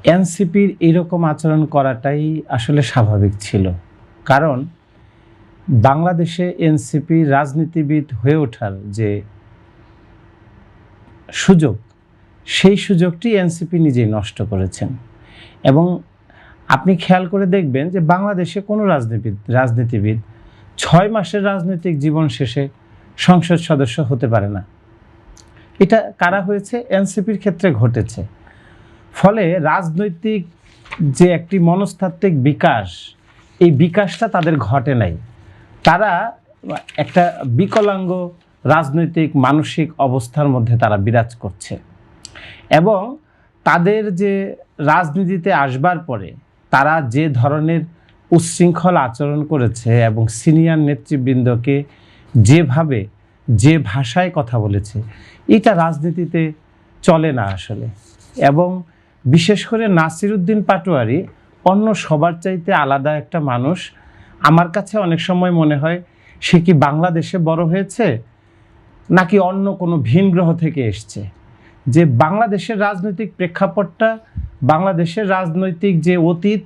এনসিপির এরকম আচরণ করাটাই আসলে স্বাভাবিক ছিল, কারণ বাংলাদেশে এনসিপি রাজনীতিবিদ হয়ে ওঠার যে সুযোগ, সেই সুযোগটি এনসিপি নিজেই নষ্ট করেছেন। এবং আপনি খেয়াল করে দেখবেন যে বাংলাদেশে কোনো রাজনীতিবিদ 6 মাসের রাজনৈতিক জীবন শেষে সংসদ সদস্য হতে পারে না। এটা কারা হয়েছে? এনসিপির ক্ষেত্রে ঘটেছে। ফলে রাজনৈতিক যে একটি মনস্তাত্ত্বিক বিকাশ, এই বিকাশটা তাদের ঘটে নাই। তারা একটা বিকলাঙ্গ রাজনৈতিক মানসিক অবস্থার মধ্যে তারা বিরাজ করছে। এবং তাদের যে রাজনীতিতে আসবার পরে তারা যে ধরনের উচ্ছৃঙ্খল আচরণ করেছে এবং সিনিয়র নেতৃবৃন্দকে যেভাবে যে ভাষায় কথা বলেছে, এটা রাজনীতিতে চলে না আসলে। এবং বিশেষ করে নাসিরউদ্দিন পাটোয়ারি অন্য সবার চাইতে আলাদা একটা মানুষ। আমার কাছে অনেক সময় মনে হয় সে কি বাংলাদেশে বড় হয়েছে নাকি অন্য কোনো ভিন গ্রহ থেকে এসছে। যে বাংলাদেশের রাজনৈতিক প্রেক্ষাপটটা, বাংলাদেশের রাজনৈতিক যে অতীত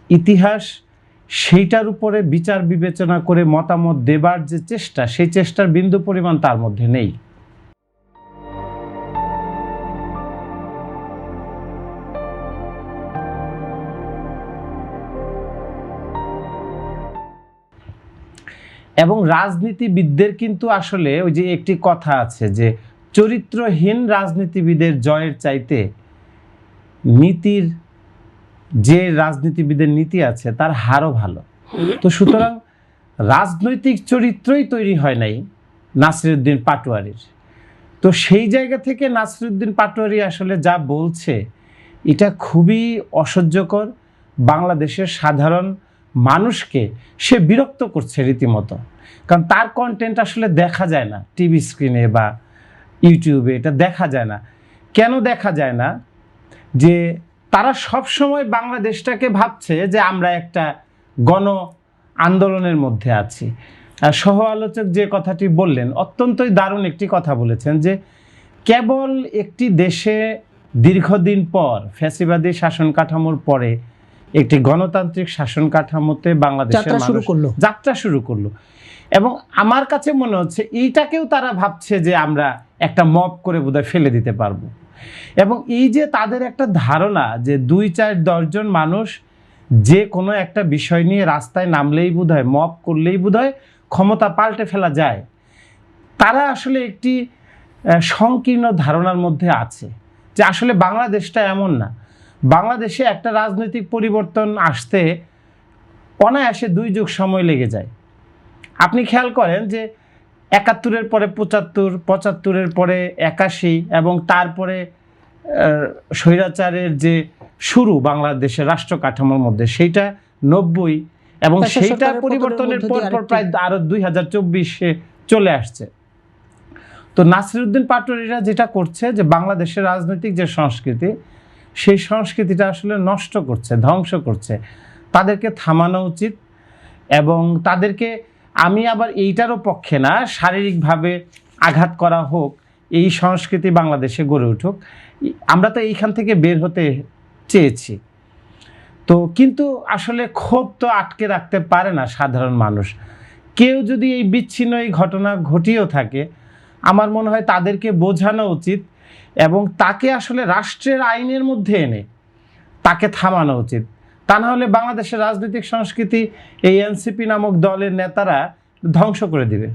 ইতিহাস, সেইটার উপরে বিচার বিবেচনা করে মতামত দেবার যে চেষ্টা, সেই চেষ্টার বিন্দু পরিমাণ তার মধ্যে নেই। এবং রাজনীতিবিদদের কিন্তু আসলে ওই যে একটি কথা আছে যে চরিত্রহীন রাজনীতিবিদের জয়ের চাইতে নীতির, যে রাজনীতিবিদের নীতি আছে তার হারও ভালো। তো সুতরাং রাজনৈতিক চরিত্রই তৈরি হয় নাই নাসিরউদ্দিন পাটোয়ারির। তো সেই জায়গা থেকে নাসিরউদ্দিন পাটোয়ারি আসলে যা বলছে এটা খুবই অসহ্যকর। বাংলাদেশের সাধারণ মানুষকে সে বিরক্ত করছে রীতিমতো, কারণ তার কন্টেন্ট আসলে দেখা যায় না টিভি স্ক্রিনে বা ইউটিউবে, এটা দেখা যায় না। কেন দেখা যায় না? যে তারা সব সময় বাংলাদেশটাকে ভাবছে যে আমরা একটা গণ আন্দোলনের মধ্যে আছি। সহ আলোচক যে কথাটি বললেন অত্যন্তই দারুণ একটি কথা বলেছেন, যে কেবল একটি দেশে দীর্ঘদিন পর ফ্যাসিবাদী শাসন কাঠামোর পরে একটি গণতান্ত্রিক শাসন কাঠামোতে বাংলাদেশের মানুষ যাত্রা শুরু করলো। এবং আমার কাছে মনে হচ্ছে এইটাকেও তারা ভাবছে যে আমরা একটা মব করে বোধহয় ফেলে দিতে পারবো। এবং এই যে তাদের একটা ধারণা যে 2-4-10 জন মানুষ যে কোনো একটা বিষয় নিয়ে রাস্তায় নামলেই বোধহয়, মব করলেই বোধহয় ক্ষমতা পাল্টে ফেলা যায়, তারা আসলে একটি সংকীর্ণ ধারণার মধ্যে আছে যে আসলে বাংলাদেশটা এমন না। বাংলাদেশে একটা রাজনৈতিক পরিবর্তন আসতে অনায়াসে 2 যুগ সময় লেগে যায়। আপনি খেয়াল করেন যে 71-এর পরে 75, 75-এর পরে 81 এবং তারপরে স্বৈরাচারের যে শুরু বাংলাদেশের রাষ্ট্র কাঠামোর মধ্যে, সেইটা 90 এবং সেইটা পরিবর্তনের পর প্রায় আরো 2024-এ চলে আসছে। তো নাসিরউদ্দিন পাটোয়ারিরা যেটা করছে যে বাংলাদেশের রাজনৈতিক যে সংস্কৃতি, সেই সংস্কৃতিটা আসলে নষ্ট করছে, ধ্বংস করছে। তাদেরকে থামানো উচিত। এবং তাদেরকে, আমি আবার এইটারও পক্ষে না শারীরিকভাবে আঘাত করা হোক, এই সংস্কৃতি বাংলাদেশে গড়ে উঠুক। আমরা তো এইখান থেকে বের হতে চেয়েছি। তো কিন্তু আসলে ক্ষোভ তো আটকে রাখতে পারে না সাধারণ মানুষ। কেউ যদি এই বিচ্ছিন্ন এই ঘটনা ঘটিয়েও থাকে, আমার মনে হয় তাদেরকে বোঝানো উচিত এবং তাকে আসলে রাষ্ট্রের আইনের মধ্যে এনে তাকে থামানো উচিত। তা না হলে বাংলাদেশের রাজনৈতিক সংস্কৃতি এই এনসিপি নামক দলের নেতারা ধ্বংস করে দিবে।